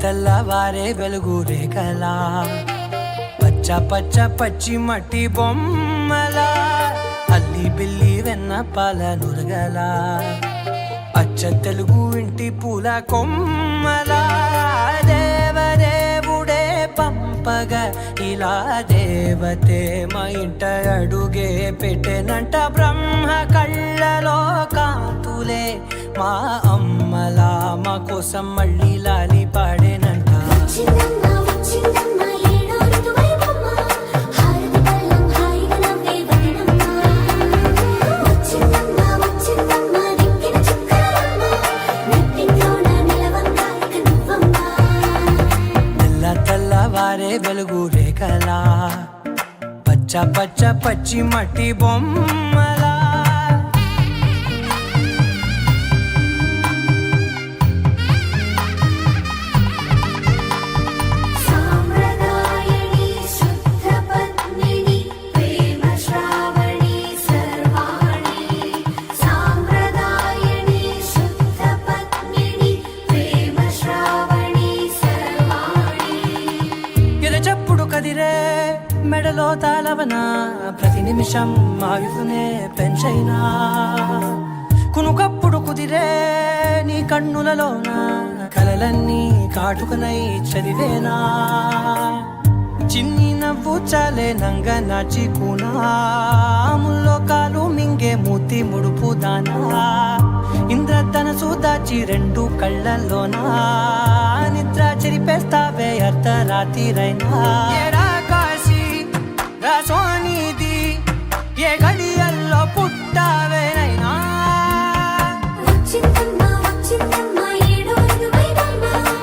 తెల్లవారే వెలుగు రేఖలా పచ్చ పచ్చ పచ్చి మట్టి బొమ్మలా అల్లి బిల్లి వెన్న పాల నురగలా అచ్చ తెలుగు ఇంటి పూల కొమ్మలా దేవదేవుడే పంపగా ఇలా దేవతే మా ఇంట అడుగే పెట్టెనంట బ్రహ్మ కళ్ళలో కాంతులే మా అమ్మలా మా కోసం మళ్ళీ లాలి పాడేనంట. తెల్లవారే వెలుగు రేఖలా పచ్చ పచ్చ పచ్చి మట్టి బొమ్మలా చెప్పుడు కదిరే మెడలో తాళవన ప్రతి నిమిషం ఆయుధునే పెంచైనా కునుకప్పుడు కుదిరే నీ కన్నులలోన కలలన్నీ కాటుకనై చదివేనా చిన్ని నవ్వు చాలే నంగ నాచి కూనాముల్లో కాలు మింగే మూతి ముడుపు దానా ఇంద్రధనసు దాచి రెండు కళ్ళల్లోనా నిద్ర చెరిపేస్తావే అర్ధరాత్రిరైనా ఏడా కాశీ రాసోనిది ఏ గడియల్లో పుట్టావేనైనా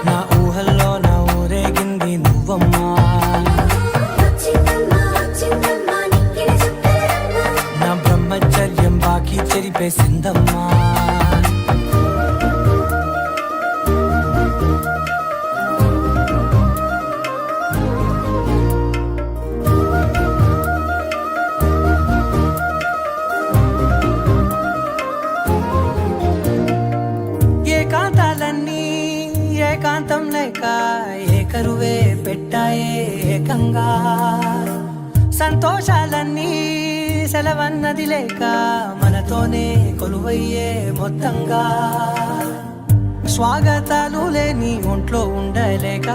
నా ఊహల్లో నా ఊరేగింది నువ్వమ్మా నా బ్రహ్మచర్యం బాకీ చెరిపేసిందమ్మా. ఏకాంతాలన్నీ ఏకాంతం లేక ఏకరువే పెట్టాయే ఏకంగా సంతోషాలన్నీ సెలవన్నది లేక మనతోనే కొలువయ్యే మొత్తంగా స్వాగతాలు లేని ఒంట్లో ఉండలేక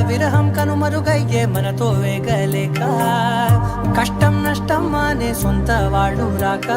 విరహం కనుమరుగయ్యే మనతో వేగలేక కష్టం నష్టం అనే సొంత వాళ్ళు రాక